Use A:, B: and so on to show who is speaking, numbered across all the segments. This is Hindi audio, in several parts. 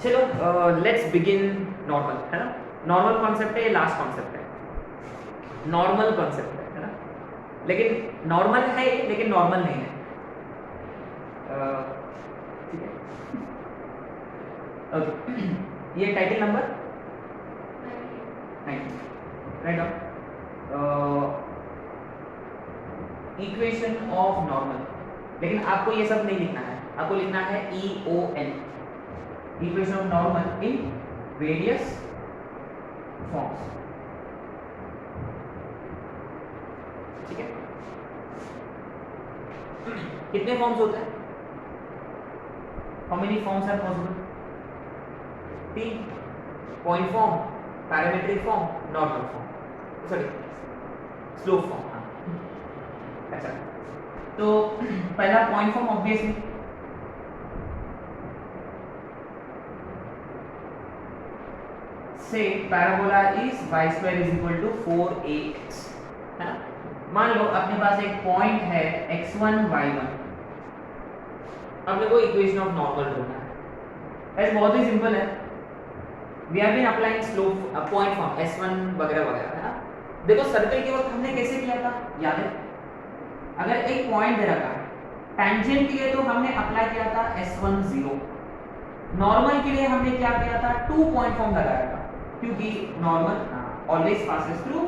A: चलो लेट्स बिगिन नॉर्मल, है ना। नॉर्मल कॉन्सेप्ट है, ये लास्ट कॉन्सेप्ट है, नॉर्मल कॉन्सेप्ट है ना। लेकिन नॉर्मल है लेकिन नॉर्मल नहीं है, ठीक है। ओके, ये title number 9, write down equation of normal. लेकिन आपको ये सब नहीं लिखना है, आपको लिखना है EON, equation of normal in various forms, ठीक है। कितने फॉर्म्स होते हैं? How many forms are possible? 3, point form, parametric form, normal form, sorry slope form. अच्छा, तो पहला पॉइंट फॉर्म ऑब्वियसली से parabola is y² is equal to 4ax, है ना। मान लो अपने पास एक पॉइंट है x1 y1, अपने को इक्वेशन ऑफ नॉर्मल ढूंढना है। ऐसे बहुत ही सिंपल है, we have been applying slope point form S1 वगैरह वगैरह, है ना। देखो सर्कल के वक्त हमने कैसे किया था, याद है? अगर एक पॉइंट दे रखा है, टेंजेंट के लिए तो हमने अप्लाई किया था S1 0, नॉर्मल के लिए हमने क्या किया था, 2 पॉइंट फॉर्म लगाया था, क्योंकि normal always passes through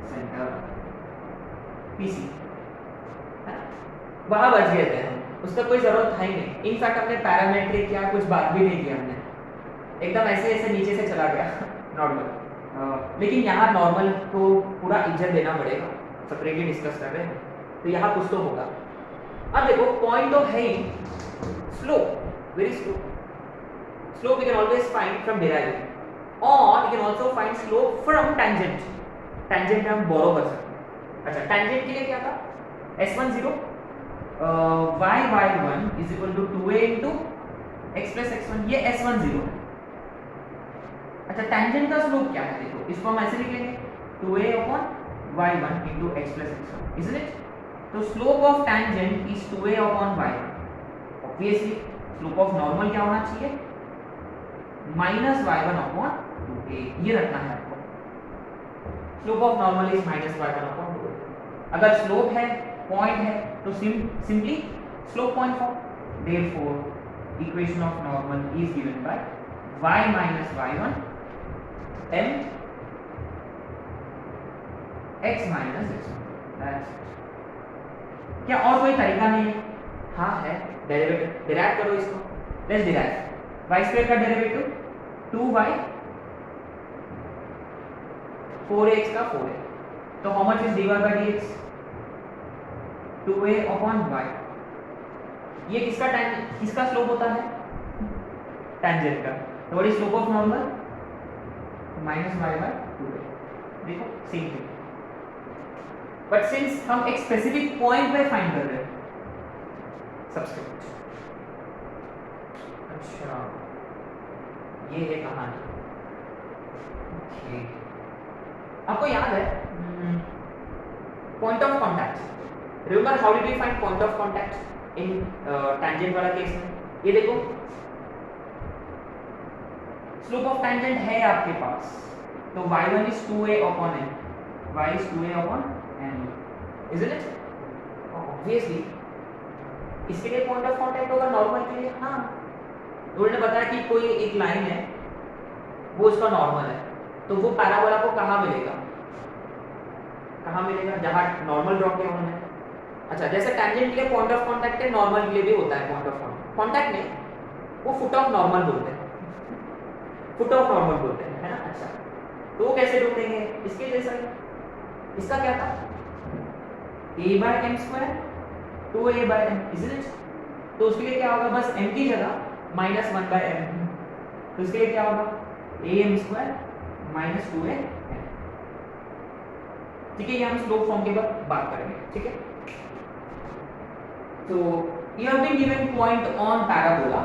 A: centre PC, वहां बच गए थे हम, उसका कोई जरूरत था ही नहीं। इनफैक्ट हमने पैरामीट्रिक या कुछ बात भी नहीं की, हमने एकदम ऐसे ऐसे नीचे से चला गया नॉर्मल। लेकिन यहाँ नॉर्मल को पूरा इज्जत देना पड़ेगा, सेपरेटली डिस्कस कर रहे हैं, तो यहाँ कुछ तो होगा। अब देखो पॉइंट तो है ही, slope, very slope. Slope we can always find from derivative, और we can also find slope from tangent. Tangent हम बोरो कर सकते हैं। अच्छा, टेंजेंट के लिए क्या था, S1 0 y1 is equal to 2a into x plus x1, ये S1 0 है। अच्छा, टेंजेंट का स्लोप क्या है, देखो इसको हम ऐसे लिख लेंगे 2a upon y1 into x plus x1, isn't it? तो slope of tangent is 2a upon y1। Obviously slope of normal क्या होना चाहिए, माइनस y1 अपॉन 2a, ये रखना है आपको। Slope of normal is minus y1 upon 2a। अगर स्लोप है, पॉइंट है, तो simply slope point form, therefore equation of normal is given by y minus y1 m x minus x1, that's it. क्या और कोई तरीका नहीं है? हाँ है, डेरिवेटिव डिराइव करो इसको। लेट्स डिराइव y² का डेरिवेटिव 2y 4x का 4a, तो how much is dy by dx, 2a upon y। ये किसका स्लोप होता है, टेंजेंट का। तो what is slope of normal, minus y by 2a। देखो सेम थिंग, बट सिंस हम एक स्पेसिफिक पॉइंट पे फाइंड कर रहे हैं, सब्स्टिट्यूट। अच्छा, ये है कहानी। ओके, आपको याद है point of contact? Remember how did we find point of contact in tangent वाला केस में? ये देखो स्लोप ऑफ टेंजेंट है आपके पास, तो y1 is 2a upon n, y is 2a upon n, isn't it? Obviously इसके लिए पॉइंट ऑफ कांटेक्ट होगा नॉर्मल के लिए। हाँ, उन्होंने बताया कि कोई एक लाइन है, वो उसका नॉर्मल है, तो वो पैराबोला को कहाँ मिलेगा, जहाँ नॉर्मल ड्रॉ किया उन्होंने। अच्छा, जैसे टेंजेंट के लिए पॉइंट ऑफ कांटेक्ट है, नॉर्मल के लिए भी होता है पॉइंट ऑफ कांटेक्ट नहीं, वो फुट ऑफ नॉर्मल बोलते हैं, फुट ऑफ नॉर्मल बोलते हैं, है ना। अच्छा, तो वो कैसे ढूंढेंगे, इसके जैसा ही, इसका क्या था, a by m square 2a by m, isn't it? तो उसके लिए क्या होगा, बस m की जगह माइनस 1 by m, तो इसके लिए क्या होगा, am स्क्वायर माइनस 2a, ठीक है। ये हम स्लोप फॉर्म के बाद बात करेंगे, ठीक है। तो you have been given point on parabola,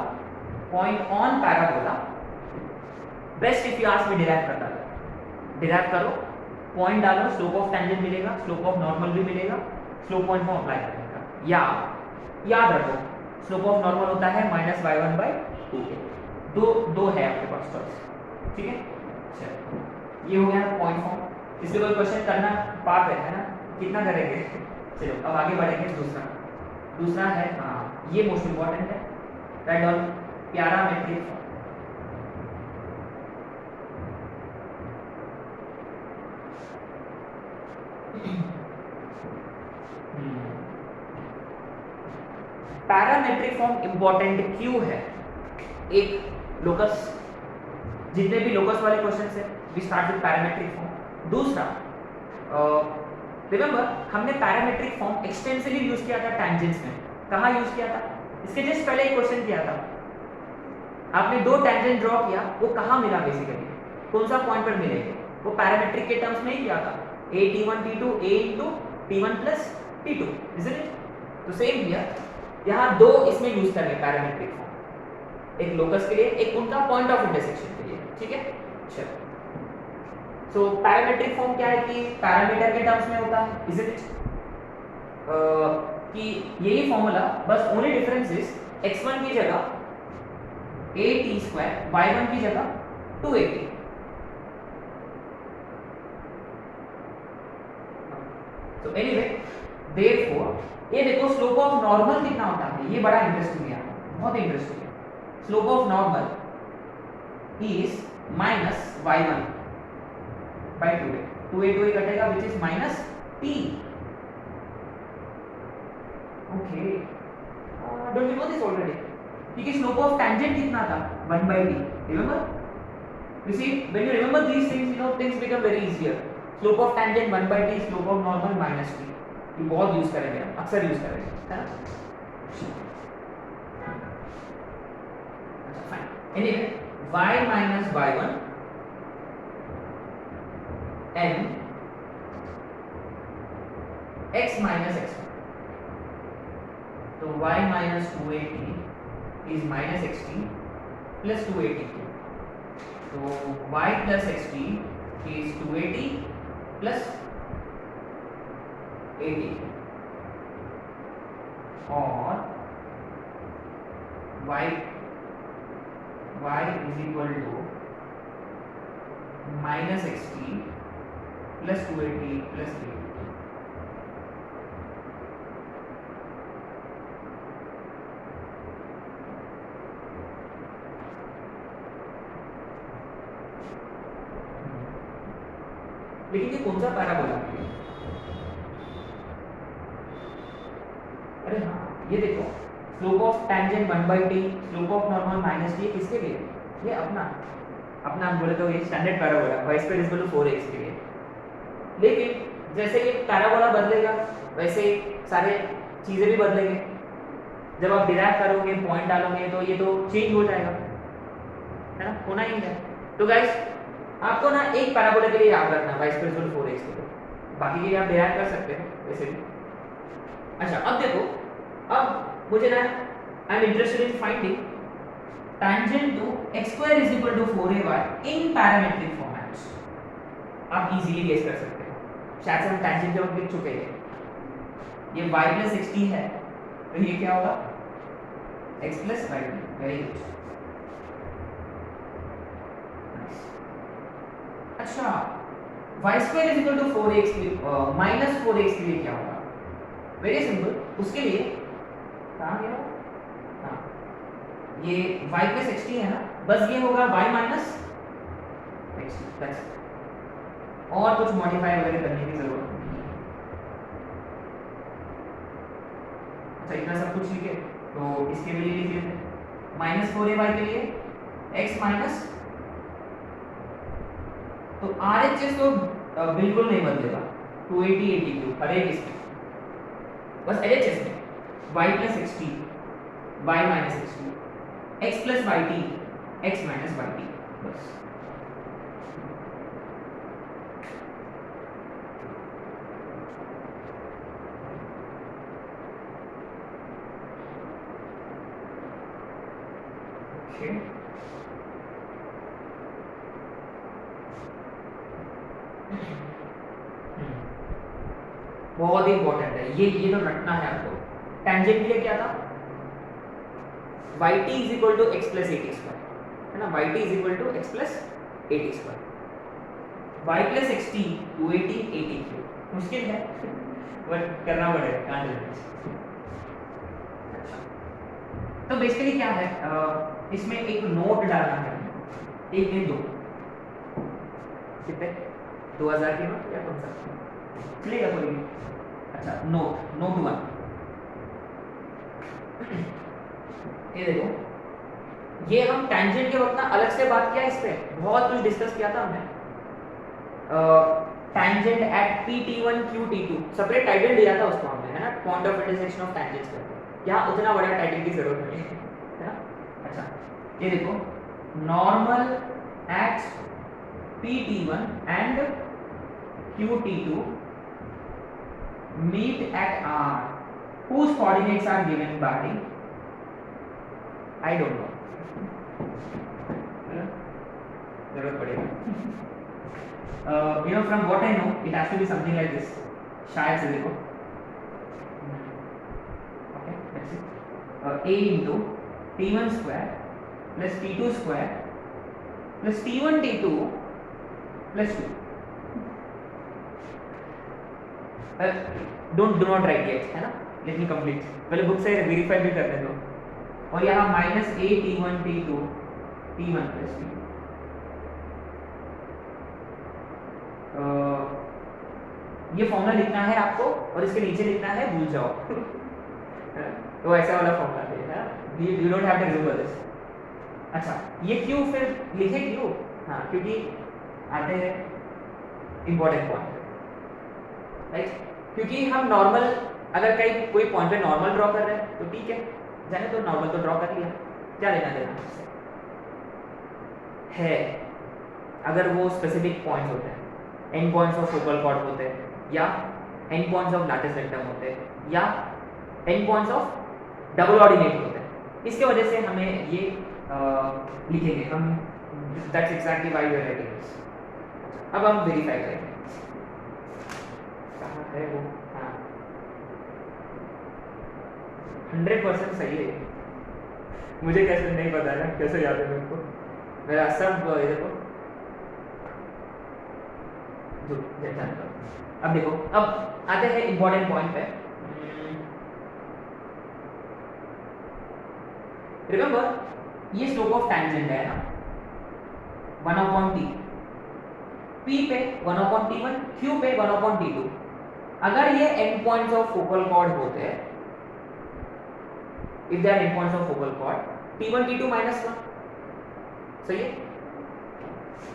A: best if you ask me derive करता है, डिराइव करो, पॉइंट डालो, स्लोप ऑफ टेंजेंट मिलेगा, स्लोप ऑफ नॉर्मल भी मिलेगा, स्लोप पॉइंट फॉर्म अप्लाई करने का। या याद रखो स्लोप ऑफ नॉर्मल होता है माइनस y1 by 2a, दो दो है आपके पास चॉइस, ठीक है। चलो ये हो गया पॉइंट फॉर्म। इसके कोई क्वेश्चन करना पाप है ना, कितना करेंगे। चलो अब आगे बढ़ेंगे। दूसरा है, हाँ ये मोस्ट इंपॉर्टेंट है, write down parametric form. Parametric form important क्यों है? एक लोकस, जितने भी लोकस वाले क्वेश्चन है we start with parametric form. दूसरा रिमेंबर हमने पैरामीट्रिक फॉर्म एक्सटेंसिवली यूज किया था टैंजेंट्स में। कहाँ यूज किया था? इसके जस्ट पहले एक क्वेश्चन किया था, आपने दो टैंजेंट ड्रॉ किया, वो कहाँ मिला बेसिकली, कौन सा पॉइंट पर मिलेगा? वो पैरामीट्रिक के टर्म्स में ही किया था, a t1 t2 a into t1 plus t2, isn't it? तो सेम हियर, यहाँ दो इसमें यूज करेंगे पैरामीट्रिक फॉर्म, एक लोकस के लिए, एक उनका पॉइंट ऑफ इंटरसेक्शन के लिए, ठीक है। चलो सो पैरामीट्रिक फॉर्म क्या है कि पैरामीटर के टर्म्स में होता है, isn't it? कि यही फॉर्मूला, बस ओनली डिफरेंस इज x1 की जगह at² y1 की जगह 2at। तो एनीवे देयरफॉर ये देखो स्लोप ऑफ नॉर्मल कितना होता है, ये बड़ा इंटरेस्टिंग है, बहुत इंटरेस्टिंग है। Slope of normal is minus y1 by 2a, 2a 2a कटेगा which is minus t। Okay don't you know this already? क्योंकि स्लोप ऑफ टैंजेंट कितना था 1 by t, remember? You see when you remember these things, you know things become very easier. Slope of tangent 1 by t, slope of normal minus t, ये बहुत यूज करेंगे हम, अक्सर यूज करेंगे, है ना? अच्छा fine. Anyway y minus y1 n x minus x1, तो y minus 2at is minus xt plus 2at, तो y plus xt is 2at plus 80, और y is equal to minus xt plus 280 plus 80। लेकिन ये कौन सा पैराबोला है? अरे हाँ ये देखो, slope of tangent 1 by t, slope of normal minus t, किसके लिए? ये अपना हम बोले तो ये standard parabola y square is equal to 4x के लिए। लेकिन जैसे ये पैराबोला बदलेगा वैसे सारे चीजें भी बदलेंगे। जब आप डिराइव करोगे, पॉइंट डालोगे, तो ये तो चेंज हो जाएगा, है ना? होना ही है। तो गाइस आपको ना एक पैराबोला के लिए याद रखना y square equal to 4x के लिए, बाकी के लिए आप डिराइव कर सकते हो वैसे भी। अच्छा अब देखो, अब मुझे ना I am interested in finding tangent to x square is equal to 4ay in parametric formats। आप इजीली गेस कर सकते हो, शायद से हम tangent के वक्त लिख चुके हैं। ये y plus xt है, तो ये क्या होगा? x plus y। Very good. अच्छा y square is equal to 4x minus 4x के लिए क्या होगा? वेरी सिंपल, उसके लिए कहाँ गया? हाँ ये y plus xt है ना, बस ये होगा y minus xt, that's it। और कुछ मॉडिफाई वगैरह करने की जरूरत नहीं है। अच्छा इतना सब कुछ लिखे, तो इसके लिए लिख लेते हैं माइनस 4ay के लिए x माइनस, तो RHS तो बिल्कुल नहीं बदलेगा, 280 83 हर एक इसमें, बस LHS में y plus xt y minus xt x plus yt x minus yt, बस। ओके बहुत ही इंपॉर्टेंट है ये तो रटना है आपको। टेंजेंट के लिए क्या था? yt is equal to x plus at square, है ना, yt is equal to x plus a t square, y plus x t 280 83, मुश्किल है बट करना पड़ेगा, कांट डू दिस। तो बेसिकली क्या है, इसमें एक नोट डालना है, एक दिन दो कितने 2000 की नोट या कौन सा चलेगा कोई भी, अच्छा नोट 1, ये देखो, ये हम टेंजेंट के वक्त ना अलग से बात किया, इस पे बहुत कुछ डिस्कस किया था हमने, tangent at PT1 QT2 separate title दिया था उसको हमने, है ना, point of intersection of tangents करके, यहाँ उतना बड़ा टाइटल की जरूरत नहीं है ना। अच्छा ये देखो, normal at PT1 and QT2 meet at R whose coordinates are given by, I don't know, जरूरत पड़ेगा, you know, from what I know it has to be something like this, शायद से देखो, okay let's see, a into t1 square plus t2 square plus t1 t2 plus 2, do not write yet, है ना, लेट मी कंप्लीट, पहले बुक से वेरीफाई भी करने दो, और यहाँ minus a t1 t2 t1 plus t, ये फॉर्मूला लिखना है आपको और इसके नीचे लिखना है भूल जाओ तो ऐसा वाला फॉर्मूला है, you don't have to remember this. अच्छा ये क्यों फिर लिखे क्यों, हाँ क्योंकि आते हैं इंपॉर्टेंट पॉइंट, राइट, क्योंकि हम नॉर्मल अगर कहीं कोई पॉइंट पे नॉर्मल ड्रॉ कर रहे हैं तो ठीक है, जाने तो नॉर्मल तो ड्रॉ कर लिया, क्या लेना देना है, अगर वो स्पेसिफिक पॉइंट्स होते हैं, end points of focal chord होते हैं, या end points of latus rectum होते हैं, या end points of double ordinate होते हैं, इसके वजह से हमें ये लिखेंगे हम, that's exactly why we are writing this. अब हम वेरीफाई करेंगे कहाँ है वो, हाँ 100% सही है, मुझे कैसे नहीं पता है ना, कैसे याद है मेरे को, मेरा सब ये देखो अब देखो, अब आते हैं इंपॉर्टेंट पॉइंट पे, रिमेंबर ये स्लोप ऑफ टेंजेंट है ना 1/t, p पे 1/t1, q पे 1/t2, अगर ये end points of focal chord होते हैं, if they are end points of focal chord t1 t2 -1, सही है,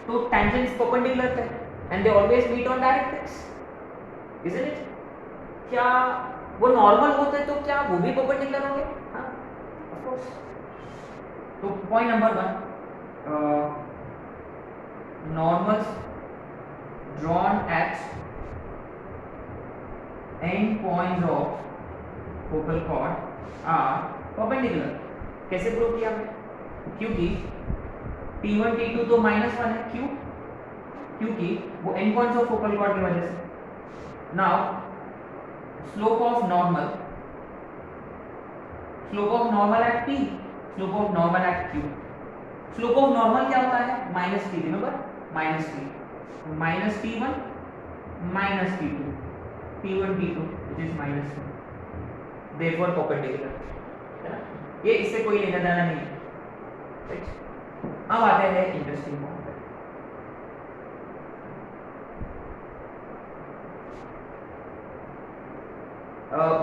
A: तो टेंजेंट्स परपेंडिकुलर थे and they always meet on directrix, isn't it? क्या वो नॉर्मल होते तो क्या वो भी परपेंडिकुलर होंगे, हाँ of course। तो point number 1, normals drawn at end points of focal chord are perpendicular, कैसे प्रूव किया हमने, क्योंकि t1 t2 तो -1 है, क्यों, क्योंकि वो and points of focal cord की वजह से। Now slope of normal at p, slope of normal at q, slope of normal क्या होता है, -t, remember -t, -t1 -t2, t1 t2 which is -2, therefore perpendicular, है ना, ये इससे कोई लेना देना नहीं है, राइट। अब आते हैं interesting point,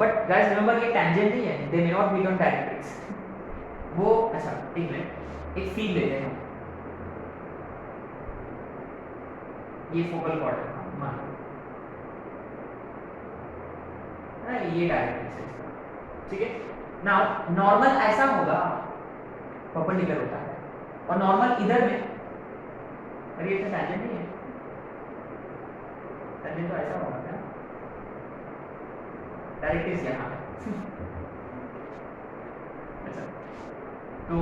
A: but guys remember ये टेंजेंट नहीं है, they may not meet on directrix, वो अच्छा एक मिनट, एक फील लेते हैं, ये फोकल कॉर्ड है मान ये डायरेक्ट्रिक्स है, ठीक है। नाउ नॉर्मल ऐसा होगा, परपेंडिकुलर होता है, और नॉर्मल इधर में, अरे ये तो टेंजेंट नहीं है, टेंजेंट तो ऐसा होगा क्या, डायरेक्ट्रिक्स यहाँ है अच्छा, तो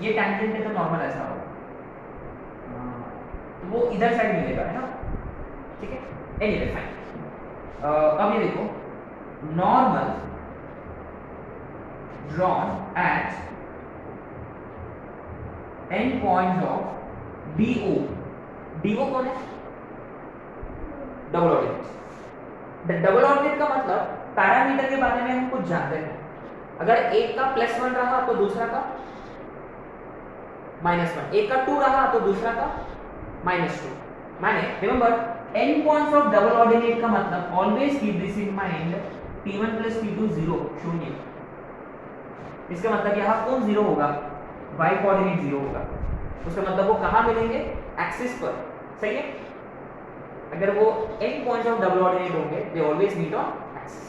A: ये टेंजेंट है तो नॉर्मल ऐसा होगा, तो वो इधर साइड मिलेगा, है ना, ठीक है, एनीवे फाइन। अब ये देखो, normal drawn at n points of DO। DO कौन है? Double ordinate. डबल ऑर्डिनेट का मतलब पैरामीटर के बारे में हम कुछ जानते हैं। अगर एक का +1 रहा तो दूसरा का -1, एक का 2 रहा तो दूसरा का -2। माने remember n points of double ordinate का मतलब always keep this in mind, t1 + t2 0 शून्य। इसका मतलब यहाँ कौन 0 होगा? y कोऑर्डिनेट 0 होगा। उसका मतलब वो कहाँ मिलेंगे? एक्सिस पर, सही है। अगर वो n points of double ordinate होंगे they always meet on axis.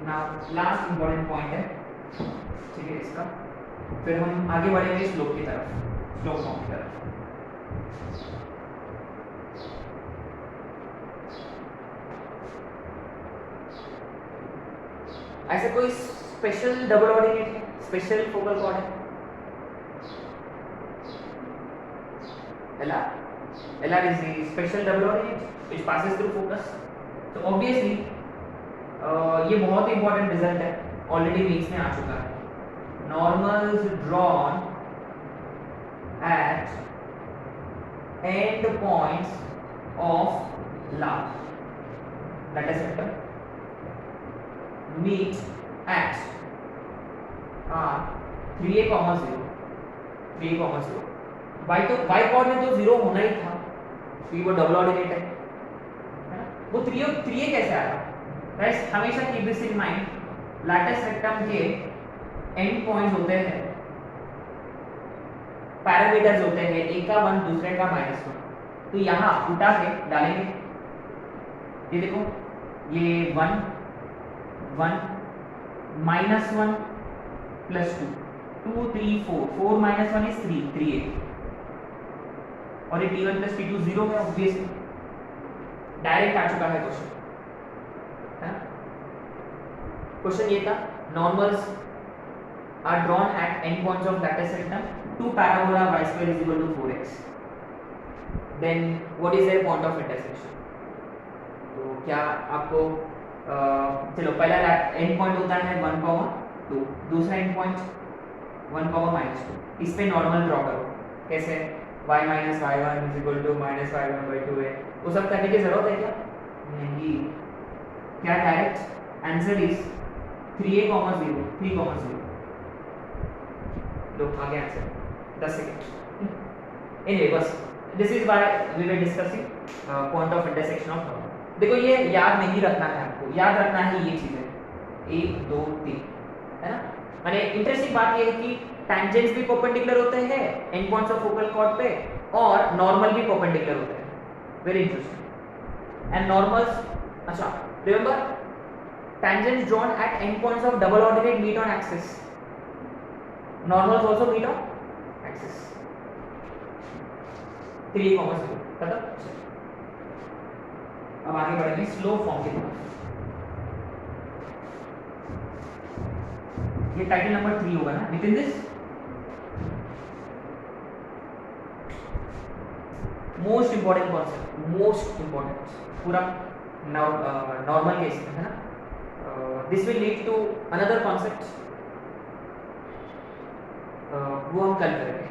A: Now last important point है, ठीक है, इसका फिर हम आगे बढ़ेंगे स्लोप की तरफ, स्लोप फॉर्म की तरफ। ऐसे कोई स्पेशल डबल ऑर्डिनेट है, स्पेशल फोकल कॉर्ड है? LR is the special double ordinate which passes through focus. तो obviously ये बहुत ही इंपॉर्टेंट रिजल्ट है, ऑलरेडी वीक्स में आ चुका है। Normals drawn at end points of lateral septum meet at 3a, 0, 3a, 0। y coordinate तो 0 होना ही था क्योंकि वो डबल ऑर्डिनेट है ना। वो 3a कैसे आया? गाइस हमेशा keep this in mind, lattice rectum के एंड पॉइंट्स होते हैं, पैरामीटर्स होते हैं, एक का 1 दूसरे का -1। तो यहाँ उठा के डालेंगे, ये देखो ये 1 1 -1 +2 2 3 4 4 -1 is 3 3a, और ये t1 + t2 0 है, ऑब्वियसली डायरेक्ट आ चुका है क्वेश्चन, है ना। क्वेश्चन ये था, normals are drawn at end points of latus rectum to parabola y² = 4x, then what is their point of intersection. तो क्या आपको चलो पहला एंड पॉइंट होता है 1/2, दूसरा एंड पॉइंट 1/-2। इस पे नॉर्मल ड्रॉ करो, कैसे? y - y1 = -y1/2a। वो सब करने की जरूरत है क्या? नहीं। क्या डायरेक्ट आंसर इज 3a, 0 3, 0। लो आगे आंसर 10 सेकंड। एनीवे बस this is why we were discussing point of intersection of normal. देखो ये याद नहीं रखना है आपको, याद रखना है ये चीजें 1 2 3, है ना। माने इंटरेस्टिंग बात ये है कि टैंजेंट्स भी परपेंडिकुलर होते हैं end points of focal cord पे, और नॉर्मल भी परपेंडिकुलर होते हैं। Very interesting. एंड नॉर्मल्स, अच्छा remember tangents drawn at end points of double ordinate meet on axis, normals also meet on axis। 3, 0 खत्म। अब आगे बढ़ेंगे स्लोप फॉर्म की तरफ। ये टाइटल नंबर 3 होगा ना। With in this most important concept, most important पूरा नॉर्मल केस में, है ना। This will lead to another concept, वो हम कल करेंगे।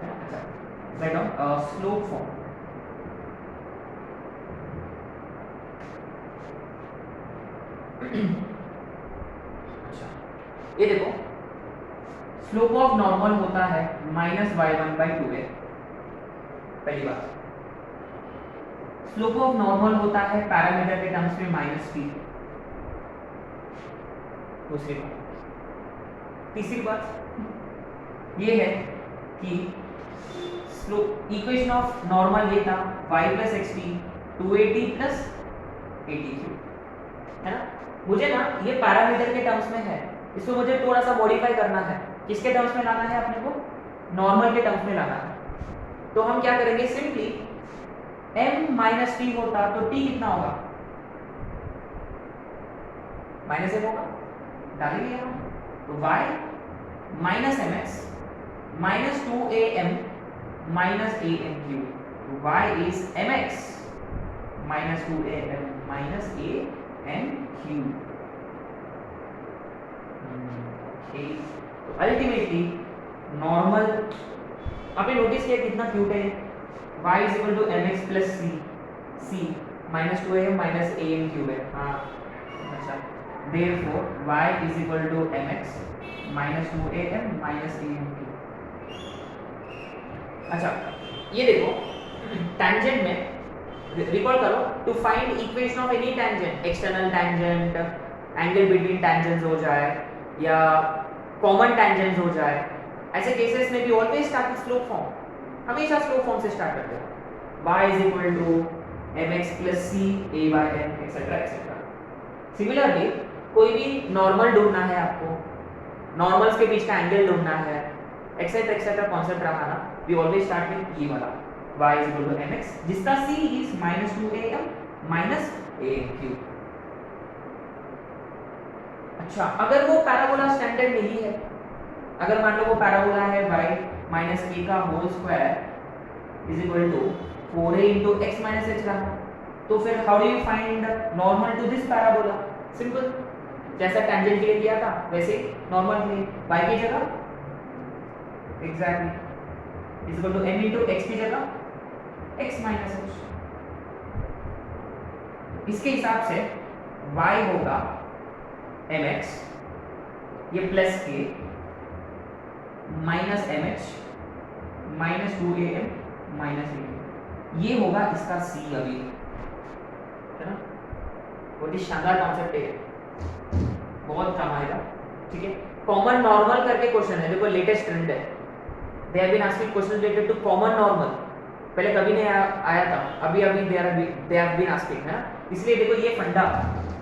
A: अच्छा राइट ऑन स्लोप फॉर्म। अच्छा ये देखो, स्लोप ऑफ नॉर्मल होता है -y1/2a, पहली बात। स्लोप ऑफ नॉर्मल होता है पैरामीटर के टर्म्स में -p, दूसरी बात। तीसरी बात ये है कि स्लोप इक्वेशन ऑफ नॉर्मल ये था y + xt 2at + 83, है ना। मुझे ना ये पैरामीटर के टर्म्स में है, इसको मुझे थोड़ा सा मॉडिफाई करना है। किसके टर्म्स में लाना है अपने को? नॉर्मल के टर्म्स में लाना है। तो हम क्या करेंगे, सिंपली m - t होता तो t कितना होगा? -m होगा, डालेंगे यहाँ। तो y - mx -2am -am3, y is mx -2am -am3। तो अल्टीमेटली नॉर्मल आपने नोटिस किया कितना क्यूट है y is equal to mx plus c minus 2am minus am cube है। हाँ अच्छा, therefore y is equal to mx minus 2am minus am cube. अच्छा ये देखो टैंजेंट में रिकॉल करो, to find equation of any tangent, external tangent, angle between tangents हो जाए या कॉमन टैंजेंट्स हो जाए, ऐसे केसेस में भी always start with slope form, हमेशा स्लोप फॉर्म से स्टार्ट करते हैं। y is equal to mx plus c a by n etcetera etcetera. Similarly कोई भी नॉर्मल ढूंढना है आपको, नॉर्मल्स के बीच का एंगल ढूंढना है, एक्सेट्रा एक्सेट्रा कॉन्सेप्ट रहा ना, वी ऑलवेज स्टार्ट विद ये वाला y is equal to mx जिसका c is minus 2am minus am cube. अच्छा अगर वो पैराबोला स्टैंडर्ड नहीं है, अगर मान लो वो पैराबोला है y माइनस a का whole square is equal to 4a into x minus h रहा, तो फिर how do you find normal to this parabola? Simple, जैसा टैंजेंट के लिए किया था वैसे नॉर्मल के लिए y की जगह exactly is equal to m into x की जगह x minus h। इसके हिसाब से y होगा mx ये plus k minus mh minus 2am minus am, ये होगा इसका c अभी, है ना? बहुत ही शानदार कॉन्सेप्ट है, बहुत काम आएगा। ठीक है, कॉमन नॉर्मल करके क्वेश्चन है, देखो लेटेस्ट ट्रेंड है, they have been asking question related to common normal, पहले कभी नहीं आया था, अभी अभी दे हैव बीन आस्किंग, है ना? इसलिए देखो ये फंडा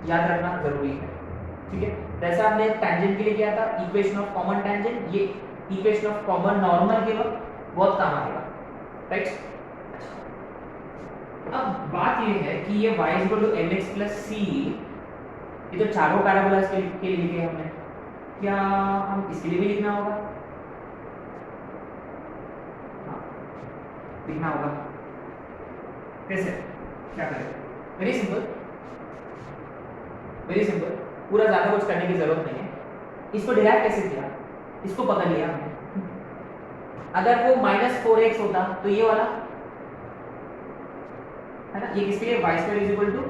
A: याद रखना जरूरी है। ठीक है, जैसा हमने टैंजेंट के लिए किया था इक्वेशन ऑफ कॉमन टैंजेंट, ये इक्वेशन ऑफ कॉमन नॉर्मल के वक्त बहुत काम आएगा, राइट? अब बात ये है कि ये y is equal to mx plus c, ये तो चारों पैराबोलास के लिए लिखे हमने, क्या हम इसके लिए भी लिखना होगा? हाँ लिखना होगा, कैसे क्या करें? वेरी सिंपल, वेरी सिंपल, पूरा ज़्यादा कुछ करने की जरूरत नहीं है। इसको डिराइव कैसे किया, इसको पकड़ लिया हमने। अगर वो माइनस 4x होता तो ये वाला, है ना, ये किसके लिए y square is equal to,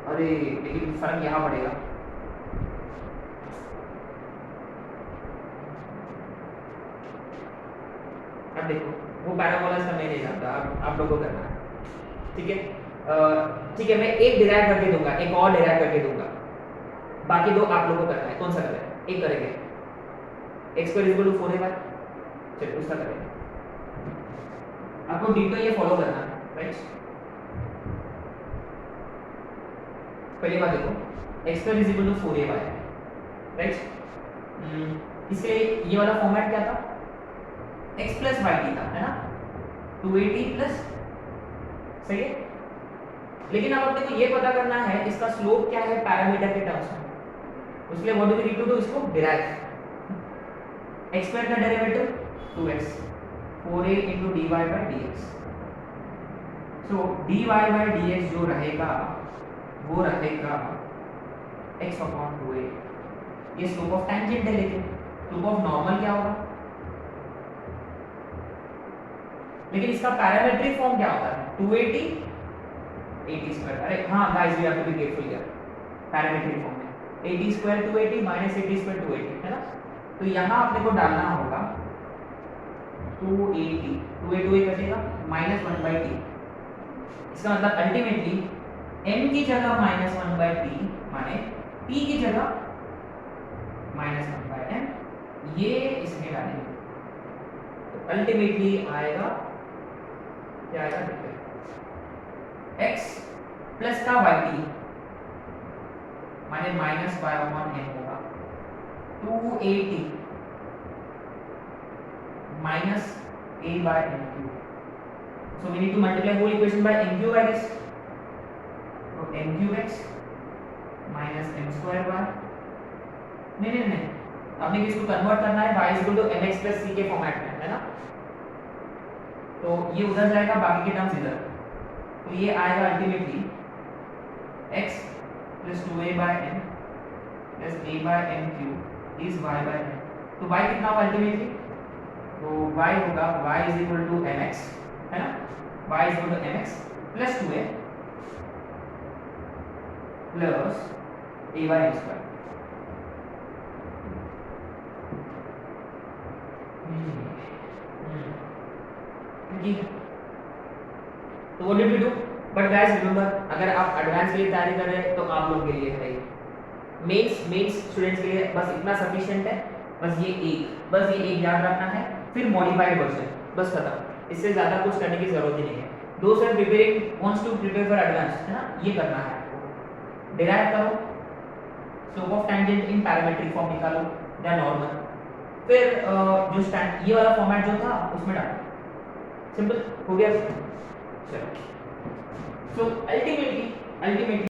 A: अरे लेकिन फर्क यहाँ पड़ेगा, अब देखो वो पैराबोलास का मैं नहीं जानता, अब आप लोगों को करना है। ठीक है, ठीक है, मैं एक डिराइव करके दूंगा, एक और डिराइव करके दूंगा, बाकी दो आप लोगों को करना है। कौन सा करें? एक करेंगे x square is equal to 4ay, चलिए उसका करेंगे। आपको डिटो ये फॉलो करना है, राइट? पहली बात देखो x square is equal to 4ay, right? इसके लिए ये वाला फॉर्मेट क्या था? x प्लस वाई था, है ना? 2at प्लस, सही है। लेकिन अब अपने को ये पता करना है इसका स्लोप क्या है पैरामीटर के टर्म्स में, उसके लिए what do we need to do, इसको डिराइव। x स्क्वायर का derivative 2x 4a into dy by dx, so dy by dx जो रहेगा वो रहेगा x upon 2a, ये स्लोप ऑफ टैंजेंट है, लेकिन स्लोप ऑफ नॉर्मल क्या होगा? लेकिन इसका पैरामेट्रिक फॉर्म क्या होता है? 2at at स्क्वायर, अरे हाँ guys we have to be careful here, parametric form में at square 2at minus at square 2at, है ना? तो यहाँ अपने को डालना होगा 2at, 2a 2a कटेगा माइनस 1/t, इसका मतलब अल्टीमेटली m की जगह माइनस 1/t माने t की जगह माइनस 1/m, ये इसमें डालेंगे तो अल्टीमेटली आएगा क्या आएगा? देखते हैं x प्लस का y माने माइनस y अपॉन m होगा 2at minus a by m cube, so we need to multiply whole equation by m cube, I guess, so m cube x minus m square y, नहीं, आपने किसको कन्वर्ट करना है y is equal to mx plus c के फॉर्मेट में, है ना? तो ये उधर जाएगा, बाकी के टर्म्स इधर, तो ये आएगा ultimately x plus 2a by m plus a by m cube is y by m तो y कितना होगा अल्टीमेटली, तो y होगा y is equal to mx, है ना, y is equal to mx plus 2a plus ay square. ठीक है, तो what did we do, but guys remember अगर आप एडवांस के लिए तैयारी कर रहे हैं तो आप लोग के लिए है मेंस स्टूडेंट्स के लिए बस इतना सफिशिएंट है, बस ये एक याद रखना है, फिर मॉडिफाइड वर्जन, बस खत्म, इससे ज्यादा कुछ करने की जरूरत ही नहीं है। दोस्त are preparing wants to prepare for advance, है ना, ये करना है आपको। डिराइव करो, slope of tangent in parametric form निकालो, देन नॉर्मल, फिर जो स्टैंड ये वाला फॉर्मेट जो था उसमें डालो, सिंपल हो गया। चलो, सो अल्टीमेटली